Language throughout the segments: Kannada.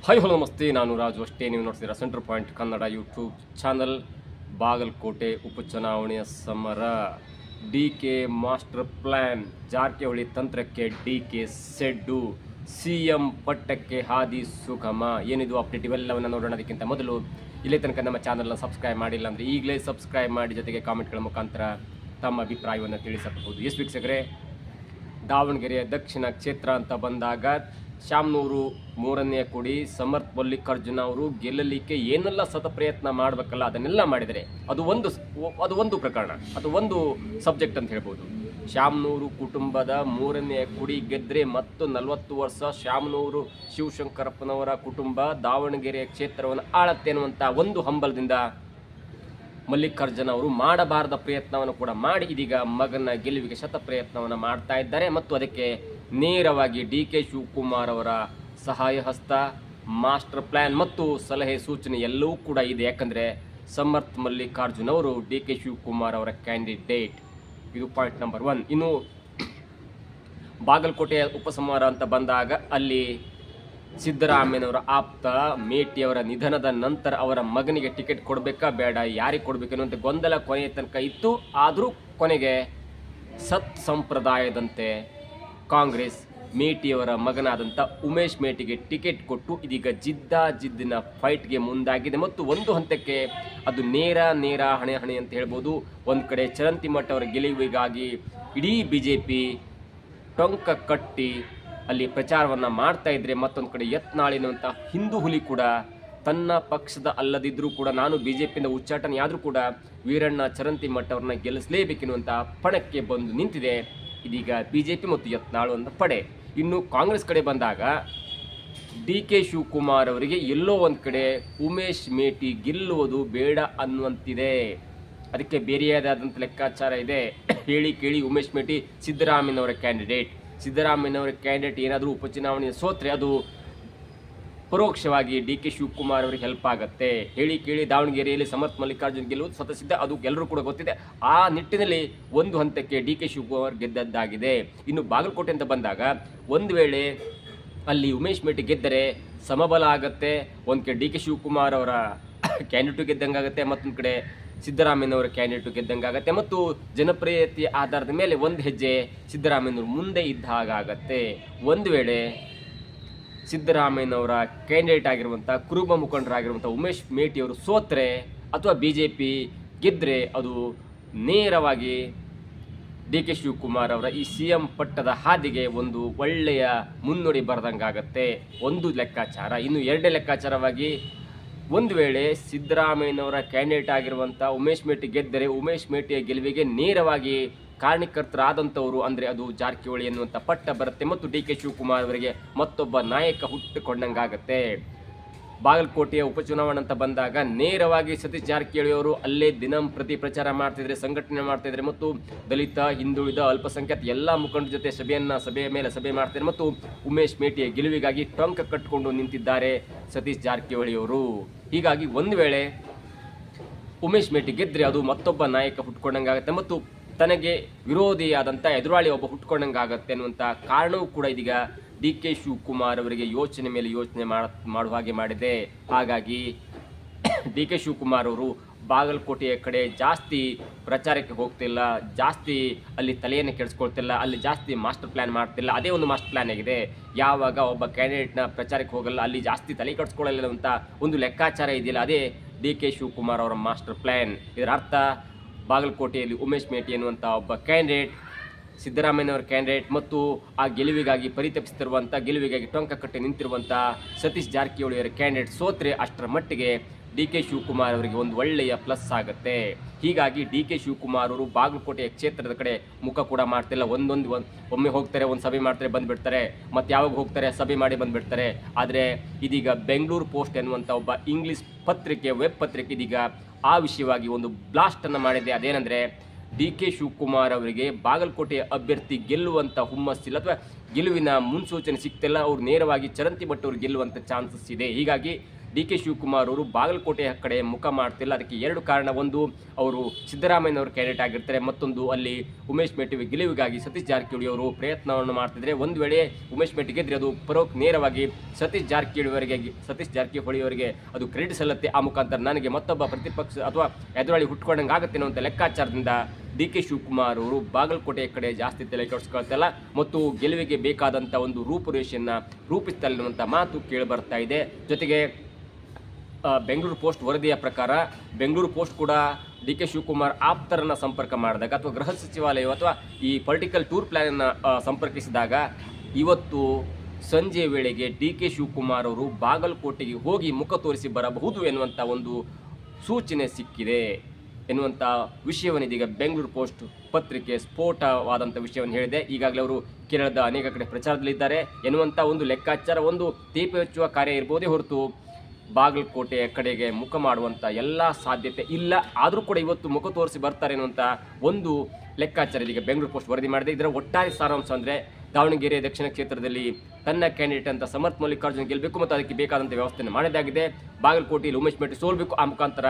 ಹಾಯ್ ಹಲೋ ನಮಸ್ತೆ, ನಾನು ರಾಜು. ಅಷ್ಟೇ ನೀವು ನೋಡ್ತಿದ್ದೀರಾ centre point Kannada YouTube channel. Bagalkote ಉಪಚುನಾವಣೆಯ ಸಮರ, D K master plan, Jarkiholi ತಂತ್ರಕ್ಕೆ ಡಿ ಕೆ ಸೆಡ್ಡು, ಸಿ ಎಂ ಪಟ್ಟಕ್ಕೆ ಹಾದಿ ಸುಗಮ. ಏನಿದು ಅಪ್ಡೇಟ್ ಇವೆಲ್ಲವನ್ನು ನೋಡೋಣ. ಅದಕ್ಕಿಂತ ಮೊದಲು ಇಲ್ಲೇ ತನಕ ನಮ್ಮ ಚಾನಲ್ನ ಸಬ್ಸ್ಕ್ರೈಬ್ ಮಾಡಿಲ್ಲ ಅಂದರೆ ಈಗಲೇ ಸಬ್ಸ್ಕ್ರೈಬ್ ಮಾಡಿ, ಜೊತೆಗೆ ಕಾಮೆಂಟ್ಗಳ ಮುಖಾಂತರ ತಮ್ಮ ಅಭಿಪ್ರಾಯವನ್ನು ತಿಳಿಸಬಹುದು. ವೀಕ್ಷಕರೇ, ದಾವಣಗೆರೆಯ ದಕ್ಷಿಣ ಕ್ಷೇತ್ರ ಅಂತ ಬಂದಾಗ ಶಾಮನೂರು ಮೂರನೇ ಕುಡಿ ಸಮರ್ಥ್ ಮಲ್ಲಿಕಾರ್ಜುನ ಅವರು ಗೆಲ್ಲಲಿಕ್ಕೆ ಏನೆಲ್ಲ ಪ್ರಯತ್ನ ಮಾಡಬೇಕಲ್ಲ ಅದನ್ನೆಲ್ಲ ಮಾಡಿದರೆ ಅದು ಒಂದು ಪ್ರಕರಣ, ಅದು ಒಂದು ಸಬ್ಜೆಕ್ಟ್ ಅಂತ ಹೇಳ್ಬೋದು. ಶಾಮನೂರು ಕುಟುಂಬದ ಮೂರನೇ ಕುಡಿ ಗೆದ್ದರೆ ಮತ್ತು 40 ವರ್ಷ ಶಾಮನೂರು ಶಿವಶಂಕರಪ್ಪನವರ ಕುಟುಂಬ ದಾವಣಗೆರೆಯ ಕ್ಷೇತ್ರವನ್ನು ಆಳತ್ತೆ ಅನ್ನುವಂಥ ಒಂದು ಹಂಬಲದಿಂದ ಮಲ್ಲಿಕಾರ್ಜುನ ಅವರು ಮಾಡಬಾರದ ಪ್ರಯತ್ನವನ್ನು ಕೂಡ ಮಾಡಿ ಇದೀಗ ಮಗನ ಗೆಲುವಿಗೆ ಪ್ರಯತ್ನವನ್ನು ಮಾಡ್ತಾ ಇದ್ದಾರೆ. ಮತ್ತು ಅದಕ್ಕೆ ನೇರವಾಗಿ ಡಿ ಕೆ ಶಿವಕುಮಾರ್ ಅವರ ಸಹಾಯ ಹಸ್ತ, ಮಾಸ್ಟರ್ ಪ್ಲ್ಯಾನ್ ಮತ್ತು ಸಲಹೆ ಸೂಚನೆ ಎಲ್ಲವೂ ಕೂಡ ಇದೆ. ಯಾಕಂದರೆ ಸಮರ್ಥ್ ಮಲ್ಲಿಕಾರ್ಜುನ್ ಅವರು ಡಿ ಕೆ ಶಿವಕುಮಾರ್ ಅವರ ಕ್ಯಾಂಡಿಡೇಟ್. ಇದು ಪಾಯಿಂಟ್ ನಂಬರ್ 1. ಇನ್ನು ಬಾಗಲಕೋಟೆಯ ಉಪಸಂಹಾರ ಅಂತ ಬಂದಾಗ ಅಲ್ಲಿ ಸಿದ್ದರಾಮಯ್ಯನವರ ಆಪ್ತ ಮೇಟಿಯವರ ನಿಧನದ ನಂತರ ಅವರ ಮಗನಿಗೆ ಟಿಕೆಟ್ ಕೊಡಬೇಕಾ ಬೇಡ, ಯಾರಿಗೆ ಕೊಡಬೇಕು ಅನ್ನುವಂಥ ಗೊಂದಲ ಕೊನೆಯ ತನಕ ಇತ್ತು. ಆದರೂ ಕೊನೆಗೆ ಸತ್ ಸಂಪ್ರದಾಯದಂತೆ ಕಾಂಗ್ರೆಸ್ ಮೇಟಿಯವರ ಮಗನಾದಂಥ ಉಮೇಶ್ ಮೇಟಿಗೆ ಟಿಕೆಟ್ ಕೊಟ್ಟು ಇದೀಗ ಜಿದ್ದಿನ ಫೈಟ್ಗೆ ಮುಂದಾಗಿದೆ. ಮತ್ತು ಒಂದು ಹಂತಕ್ಕೆ ಅದು ನೇರ ಹಣೆ ಅಂತ ಹೇಳ್ಬೋದು. ಒಂದು ಕಡೆ ಚರಂತಿಮಠ ಅವರ ಗೆಲುವಿಗಾಗಿ ಇಡೀ BJP ಟೊಂಕ ಕಟ್ಟಿ ಅಲ್ಲಿ ಪ್ರಚಾರವನ್ನು ಮಾಡ್ತಾ ಇದ್ರೆ, ಮತ್ತೊಂದು ಕಡೆ ಯತ್ನಾಳಿನುವಂಥ ಹಿಂದೂ ಹುಲಿ ಕೂಡ ತನ್ನ ಪಕ್ಷದ ಅಲ್ಲದಿದ್ದರೂ ಕೂಡ ನಾನು BJPಯಿಂದ ಉಚ್ಚಾಟನೆಯಾದರೂ ಕೂಡ ವೀರಣ್ಣ ಚರಂತಿಮಠ ಅವ್ರನ್ನ ಗೆಲ್ಲಿಸಲೇಬೇಕೆನ್ನುವಂಥ ಪಣಕ್ಕೆ ಬಂದು ನಿಂತಿದೆ ಇದೀಗ BJP ಮತ್ತು ಯತ್ನಾಳು ಅಂತ ಪಡೆ. ಇನ್ನು ಕಾಂಗ್ರೆಸ್ ಕಡೆ ಬಂದಾಗ ಡಿ ಕೆ ಶಿವಕುಮಾರ್ ಅವರಿಗೆ ಎಲ್ಲೋ ಒಂದು ಕಡೆ ಉಮೇಶ್ ಮೇಟಿ ಗೆಲ್ಲುವುದು ಬೇಡ ಅನ್ನುವಂತಿದೆ. ಅದಕ್ಕೆ ಬೇರೆಯಾದಂಥ ಲೆಕ್ಕಾಚಾರ ಇದೆ. ಹೇಳಿ ಕೇಳಿ ಉಮೇಶ್ ಮೇಟಿ ಸಿದ್ದರಾಮಯ್ಯನವರ ಕ್ಯಾಂಡಿಡೇಟ್ ಏನಾದರೂ ಉಪಚುನಾವಣೆ ಸೋತ್ರೆ ಅದು ಪರೋಕ್ಷವಾಗಿ ಡಿ ಕೆ ಶಿವಕುಮಾರ್ ಅವರಿಗೆ ಹೆಲ್ಪ್ ಆಗುತ್ತೆ. ಹೇಳಿ ಕೇಳಿ ದಾವಣಗೆರೆಯಲ್ಲಿ ಸಮರ್ಥ್ ಮಲ್ಲಿಕಾರ್ಜುನ್ ಗೆಲ್ಲುವುದು ಸ್ವತಃ ಅದು ಎಲ್ಲರೂ ಕೂಡ ಗೊತ್ತಿದೆ. ಆ ನಿಟ್ಟಿನಲ್ಲಿ ಒಂದು ಹಂತಕ್ಕೆ ಡಿ ಕೆ ಶಿವಕುಮಾರ್ ಗೆದ್ದದ್ದಾಗಿದೆ. ಇನ್ನು ಬಾಗಲಕೋಟೆ ಅಂತ ಬಂದಾಗ ಒಂದು ವೇಳೆ ಅಲ್ಲಿ ಉಮೇಶ್ ಮೇಟಿ ಗೆದ್ದರೆ ಸಮಬಲ ಆಗುತ್ತೆ. ಒಂದು ಕಡೆ ಡಿ ಕೆ ಶಿವಕುಮಾರ್ ಅವರ ಕ್ಯಾಂಡಿಡೇಟು ಗೆದ್ದಂಗಾಗುತ್ತೆ, ಮತ್ತೊಂದು ಕಡೆ ಸಿದ್ದರಾಮಯ್ಯನವರ ಕ್ಯಾಂಡಿಡೇಟು ಗೆದ್ದಂಗಾಗತ್ತೆ. ಮತ್ತು ಜನಪ್ರಿಯತೆಯ ಆಧಾರದ ಮೇಲೆ ಒಂದು ಹೆಜ್ಜೆ ಸಿದ್ದರಾಮಯ್ಯನವರು ಮುಂದೆ ಇದ್ದ ಹಾಗಾಗತ್ತೆ. ಒಂದು ವೇಳೆ ಸಿದ್ದರಾಮಯ್ಯನವರ ಕ್ಯಾಂಡಿಡೇಟ್ ಆಗಿರುವಂಥ ಕುರುಬ ಮುಖಂಡರಾಗಿರುವಂಥ ಉಮೇಶ್ ಮೇಟಿಯವರು ಸೋತ್ರೆ ಅಥವಾ BJP ಗೆದ್ದರೆ ಅದು ನೇರವಾಗಿ ಡಿ ಕೆ ಶಿವಕುಮಾರ್ ಅವರ ಈ CM ಪಟ್ಟದ ಹಾದಿಗೆ ಒಂದು ಒಳ್ಳೆಯ ಮುನ್ನುಡಿ ಬರೆದಂಗಾಗತ್ತೆ. ಒಂದು ಲೆಕ್ಕಾಚಾರ. ಇನ್ನು ಎರಡನೇ ಲೆಕ್ಕಾಚಾರವಾಗಿ ಒಂದು ವೇಳೆ ಸಿದ್ದರಾಮಯ್ಯನವರ ಕ್ಯಾಂಡಿಡೇಟ್ ಆಗಿರುವಂಥ ಉಮೇಶ್ ಮೇಟಿ ಗೆದ್ದರೆ ಉಮೇಶ್ ಮೇಟಿಯ ಗೆಲುವಿಗೆ ನೇರವಾಗಿ ಕಾರಣಕರ್ತರಾದಂಥವರು ಅಂದರೆ ಅದು ಜಾರಕಿಹೊಳಿ ಎನ್ನುವಂಥ ಪಟ್ಟ ಬರುತ್ತೆ. ಮತ್ತು ಡಿ ಕೆ ಶಿವಕುಮಾರ್ ಅವರಿಗೆ ಮತ್ತೊಬ್ಬ ನಾಯಕ ಹುಟ್ಟುಕೊಂಡಂಗಾಗತ್ತೆ. ಬಾಗಲಕೋಟೆಯ ಉಪಚುನಾವಣೆ ಅಂತ ಬಂದಾಗ ನೇರವಾಗಿ ಸತೀಶ್ ಜಾರಕಿಹೊಳಿ ಅವರು ಅಲ್ಲೇ ದಿನಂಪ್ರತಿ ಪ್ರಚಾರ ಮಾಡ್ತಿದ್ರೆ, ಸಂಘಟನೆ ಮಾಡ್ತಿದ್ರೆ ಮತ್ತು ದಲಿತ, ಹಿಂದುಳಿದ, ಅಲ್ಪಸಂಖ್ಯಾತ ಎಲ್ಲ ಮುಖಂಡರ ಜೊತೆ ಸಭೆಯ ಮೇಲೆ ಸಭೆ ಮಾಡ್ತಿದ್ದಾರೆ. ಮತ್ತು ಉಮೇಶ್ ಮೇಟಿಯ ಗೆಲುವಿಗಾಗಿ ಟೊಂಕ ಕಟ್ಟಿಕೊಂಡು ನಿಂತಿದ್ದಾರೆ ಸತೀಶ್ ಜಾರಕಿಹೊಳಿ ಅವರು. ಹೀಗಾಗಿ ಒಂದು ವೇಳೆ ಉಮೇಶ್ ಮೇಟಿ ಗೆದ್ದರೆ ಅದು ಮತ್ತೊಬ್ಬ ನಾಯಕ ಹುಟ್ಕೊಂಡಂಗಾಗತ್ತೆ ಮತ್ತು ತನಗೆ ವಿರೋಧಿಯಾದಂಥ ಎದುರಾಳಿ ಒಬ್ಬ ಹುಟ್ಕೊಂಡಂಗಾಗತ್ತೆ ಅನ್ನುವಂಥ ಕಾರಣವೂ ಕೂಡ ಇದೀಗ ಡಿ ಕೆ ಶಿವಕುಮಾರ್ ಅವರಿಗೆ ಯೋಚನೆ ಮೇಲೆ ಯೋಚನೆ ಮಾಡುವ ಹಾಗೆ ಮಾಡಿದೆ. ಹಾಗಾಗಿ ಡಿ ಕೆ ಶಿವಕುಮಾರ್ ಅವರು ಬಾಗಲಕೋಟೆಯ ಕಡೆ ಜಾಸ್ತಿ ಪ್ರಚಾರಕ್ಕೆ ಹೋಗ್ತಿಲ್ಲ, ಜಾಸ್ತಿ ಅಲ್ಲಿ ತಲೆಯನ್ನು ಕೆಡಿಸ್ಕೊಳ್ತಿಲ್ಲ, ಅಲ್ಲಿ ಜಾಸ್ತಿ ಮಾಸ್ಟರ್ ಪ್ಲ್ಯಾನ್ ಮಾಡ್ತಿಲ್ಲ. ಅದೇ ಒಂದು ಮಾಸ್ಟರ್ ಪ್ಲ್ಯಾನ್ ಆಗಿದೆ. ಯಾವಾಗ ಒಬ್ಬ ಕ್ಯಾಂಡಿಡೇಟ್ನ ಪ್ರಚಾರಕ್ಕೆ ಹೋಗಲ್ಲ, ಅಲ್ಲಿ ಜಾಸ್ತಿ ತಲೆ ಕೆಡಿಸ್ಕೊಳ್ಳಲ್ಲ ಅಂತ ಒಂದು ಲೆಕ್ಕಾಚಾರ ಇದೆಯಲ್ಲ, ಅದೇ ಡಿ ಕೆ ಶಿವಕುಮಾರ್ ಅವರ ಮಾಸ್ಟರ್ ಪ್ಲ್ಯಾನ್. ಇದರ ಅರ್ಥ ಬಾಗಲಕೋಟೆಯಲ್ಲಿ ಉಮೇಶ್ ಮೇಟಿ ಎನ್ನುವಂಥ ಒಬ್ಬ ಕ್ಯಾಂಡಿಡೇಟ್, ಸಿದ್ದರಾಮಯ್ಯನವರ ಕ್ಯಾಂಡಿಡೇಟ್ ಮತ್ತು ಆ ಗೆಲುವಿಗಾಗಿ ಪರಿತಪಿಸ್ತಿರುವಂಥ, ಗೆಲುವಿಗಾಗಿ ಟೊಂಕ ಕಟ್ಟಿ ನಿಂತಿರುವಂಥ ಸತೀಶ್ ಜಾರಕಿಹೊಳಿಯವರ ಕ್ಯಾಂಡಿಡೇಟ್ ಸೋತ್ರೆ ಅಷ್ಟರ ಮಟ್ಟಿಗೆ ಡಿ ಕೆ ಶಿವಕುಮಾರ್ ಅವರಿಗೆ ಒಂದು ಒಳ್ಳೆಯ ಪ್ಲಸ್ ಆಗುತ್ತೆ. ಹೀಗಾಗಿ ಡಿ ಕೆ ಶಿವಕುಮಾರ್ ಅವರು ಬಾಗಲಕೋಟೆಯ ಕ್ಷೇತ್ರದ ಕಡೆ ಮುಖ ಕೂಡ ಮಾಡ್ತಿಲ್ಲ. ಒಮ್ಮೆ ಹೋಗ್ತಾರೆ, ಒಂದು ಸಭೆ ಮಾಡ್ತಾರೆ, ಬಂದುಬಿಡ್ತಾರೆ, ಮತ್ತು ಯಾವಾಗ ಹೋಗ್ತಾರೆ ಸಭೆ ಮಾಡಿ ಬಂದುಬಿಡ್ತಾರೆ. ಆದರೆ ಇದೀಗ ಬೆಂಗಳೂರು ಪೋಸ್ಟ್ ಎನ್ನುವಂಥ ಒಬ್ಬ ಇಂಗ್ಲೀಷ್ ಪತ್ರಿಕೆ, ವೆಬ್ ಪತ್ರಿಕೆ ಇದೀಗ ಆ ವಿಷಯವಾಗಿ ಒಂದು ಬ್ಲಾಸ್ಟನ್ನು ಮಾಡಿದೆ. ಅದೇನೆಂದರೆ ಡಿ ಕೆ ಶಿವಕುಮಾರ್ ಅವರಿಗೆ ಬಾಗಲಕೋಟೆಯ ಅಭ್ಯರ್ಥಿ ಗೆಲ್ಲುವಂಥ ಹುಮ್ಮಸ್ಸಿಲ್ಲ ಅಥವಾ ಗೆಲುವಿನ ಮುನ್ಸೂಚನೆ ಸಿಗ್ತಿಲ್ಲ. ಅವರು ನೇರವಾಗಿ ಚರಂತಿಮಠ ಅವರು ಗೆಲ್ಲುವಂಥ ಚಾನ್ಸಸ್ ಇದೆ. ಹೀಗಾಗಿ ಡಿ ಕೆ ಶಿವಕುಮಾರ್ ಅವರು ಬಾಗಲಕೋಟೆಯ ಕಡೆ ಮುಖ ಮಾಡ್ತಿಲ್ಲ. ಅದಕ್ಕೆ ಎರಡು ಕಾರಣ. ಒಂದು, ಅವರು ಸಿದ್ದರಾಮಯ್ಯನವರು ಕ್ಯಾಂಡಿಡೇಟ್ ಆಗಿರ್ತಾರೆ. ಮತ್ತೊಂದು, ಅಲ್ಲಿ ಉಮೇಶ್ ಮೇಟಿ ಗೆಲುವಿಗಾಗಿ ಸತೀಶ್ ಜಾರಕಿಹೊಳಿ ಅವರು ಪ್ರಯತ್ನವನ್ನು ಮಾಡ್ತಿದ್ರೆ. ಒಂದು ವೇಳೆ ಉಮೇಶ್ ಮೇಟಿ ಗೆದ್ರೆ ಅದು ನೇರವಾಗಿ ಸತೀಶ್ ಜಾರಕಿಹೊಳಿ ಅವರಿಗೆ ಅದು ಕ್ರೆಡಿಟ್ ಸಲ್ಲತ್ತೆ. ಆ ಮುಖಾಂತರ ನನಗೆ ಮತ್ತೊಬ್ಬ ಪ್ರತಿಪಕ್ಷ ಅಥವಾ ಎದುರಾಳಿ ಹುಟ್ಕೊಂಡಂಗೆ ಆಗುತ್ತೆ ಅನ್ನುವಂಥ ಲೆಕ್ಕಾಚಾರದಿಂದ ಡಿ ಕೆ ಶಿವಕುಮಾರ್ ಅವರು ಬಾಗಲಕೋಟೆಯ ಕಡೆ ಜಾಸ್ತಿ ತಲೆ ಕೆಡಿಸ್ಕೊಳ್ತಿಲ್ಲ ಮತ್ತು ಗೆಲುವಿಗೆ ಬೇಕಾದಂಥ ಒಂದು ರೂಪುರೇಷೆಯನ್ನು ರೂಪಿಸ್ತಾ ಇರುವಂಥ ಮಾತು ಕೇಳಿ ಬರ್ತಾ ಇದೆ. ಜೊತೆಗೆ ಬೆಂಗಳೂರು ಪೋಸ್ಟ್ ವರದಿಯ ಪ್ರಕಾರ ಬೆಂಗಳೂರು ಪೋಸ್ಟ್ ಕೂಡ ಡಿ ಕೆ ಶಿವಕುಮಾರ್ ಆಪ್ತರನ್ನು ಸಂಪರ್ಕ ಮಾಡಿದಾಗ ಅಥವಾ ಗೃಹ ಸಚಿವಾಲಯ ಅಥವಾ ಈ ಪೊಲಿಟಿಕಲ್ ಟೂರ್ ಪ್ಲ್ಯಾನನ್ನು ಸಂಪರ್ಕಿಸಿದಾಗ ಇವತ್ತು ಸಂಜೆ ವೇಳೆಗೆ ಡಿ ಕೆ ಶಿವಕುಮಾರ್ ಅವರು ಬಾಗಲಕೋಟೆಗೆ ಹೋಗಿ ಮುಖ ತೋರಿಸಿ ಬರಬಹುದು ಎನ್ನುವಂಥ ಒಂದು ಸೂಚನೆ ಸಿಕ್ಕಿದೆ ಎನ್ನುವಂಥ ವಿಷಯವನ್ನು ಇದೀಗ ಬೆಂಗಳೂರು ಪೋಸ್ಟ್ ಪತ್ರಿಕೆ ಸ್ಫೋಟವಾದಂಥ ವಿಷಯವನ್ನು ಹೇಳಿದೆ. ಈಗಾಗಲೇ ಅವರು ಕೇರಳದ ಅನೇಕ ಕಡೆ ಪ್ರಚಾರದಲ್ಲಿದ್ದಾರೆ ಎನ್ನುವಂಥ ಒಂದು ಲೆಕ್ಕಾಚಾರ, ಒಂದು ತೇಪೆ ಹಚ್ಚುವ ಕಾರ್ಯ ಇರ್ಬೋದೇ ಹೊರತು ಬಾಗಲಕೋಟೆಯ ಕಡೆಗೆ ಮುಖ ಮಾಡುವಂಥ ಎಲ್ಲ ಸಾಧ್ಯತೆ ಇಲ್ಲ. ಆದರೂ ಕೂಡ ಇವತ್ತು ಮುಖ ತೋರಿಸಿ ಬರ್ತಾರೆ ಎನ್ನುವಂಥ ಒಂದು ಲೆಕ್ಕಾಚಾರ ಇದೀಗ ಬೆಂಗಳೂರು ಪೋಸ್ಟ್ ವರದಿ ಮಾಡಿದೆ. ಇದರ ಒಟ್ಟಾರೆ ಸಾರಾಂಶ ಅಂದರೆ ದಾವಣಗೆರೆ ದಕ್ಷಿಣ ಕ್ಷೇತ್ರದಲ್ಲಿ ತನ್ನ ಕ್ಯಾಂಡಿಡೇಟ್ ಅಂತ ಸಮರ್ಥ ಮಲ್ಲಿಕಾರ್ಜುನ್ ಗೆಲ್ಲಬೇಕು ಮತ್ತು ಅದಕ್ಕೆ ಬೇಕಾದಂಥ ವ್ಯವಸ್ಥೆಯನ್ನು ಮಾಡಿದಾಗಿದೆ. ಬಾಗಲಕೋಟೆಯಲ್ಲಿ ಉಮೇಶ್ ಮೇಟಿ ಸೋಲ್ಬೇಕು. ಆ ಮುಖಾಂತರ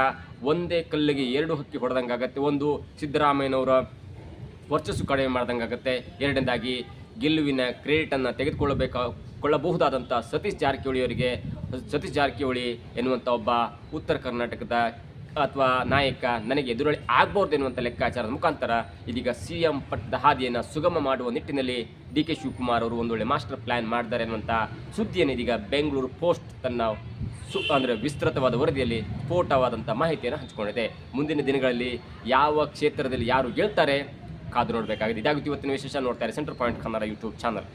ಒಂದೇ ಕಲ್ಲಿಗೆ ಎರಡು ಹಕ್ಕಿ ಹೊಡೆದಂಗೆ ಆಗುತ್ತೆ. ಒಂದು, ಸಿದ್ದರಾಮಯ್ಯನವರ ವರ್ಚಸ್ಸು ಕಡಿಮೆ ಮಾಡ್ದಂಗೆ ಆಗುತ್ತೆ. ಎರಡನೇದಾಗಿ ಗೆಲುವಿನ ಕ್ರೆಡಿಟನ್ನು ತೆಗೆದುಕೊಳ್ಳಬಹುದಾದಂಥ ಸತೀಶ್ ಜಾರಕಿಹೊಳಿ ಎನ್ನುವಂಥ ಒಬ್ಬ ಉತ್ತರ ಕರ್ನಾಟಕದ ಅಥವಾ ನಾಯಕ ನನಗೆ ಎದುರಾಳಿ ಆಗಬಹುದು ಎನ್ನುವಂಥ ಲೆಕ್ಕಾಚಾರದ ಮುಖಾಂತರ ಇದೀಗ CM ಪಟ್ಟದ ಹಾದಿಯನ್ನು ಸುಗಮ ಮಾಡುವ ನಿಟ್ಟಿನಲ್ಲಿ ಡಿ ಕೆ ಶಿವಕುಮಾರ್ ಅವರು ಒಂದೊಳ್ಳೆ ಮಾಸ್ಟರ್ ಪ್ಲ್ಯಾನ್ ಮಾಡಿದ್ದಾರೆ ಎನ್ನುವಂಥ ಸುದ್ದಿಯನ್ನು ಇದೀಗ ಬೆಂಗಳೂರು ಪೋಸ್ಟ್ ತನ್ನ ಅಂದರೆ ವಿಸ್ತೃತವಾದ ವರದಿಯಲ್ಲಿ ಸ್ಫೋಟವಾದಂಥ ಮಾಹಿತಿಯನ್ನು ಹಂಚಿಕೊಂಡಿದೆ. ಮುಂದಿನ ದಿನಗಳಲ್ಲಿ ಯಾವ ಕ್ಷೇತ್ರದಲ್ಲಿ ಯಾರು ಗೆಲ್ತಾರೆ ಕಾದು ನೋಡಬೇಕಾಗಿದೆ. ಇದಾಗುತ್ತೆ ಇವತ್ತಿನ ವಿಶೇಷ. ನೋಡ್ತಾರೆ centre point Kannada YouTube channel.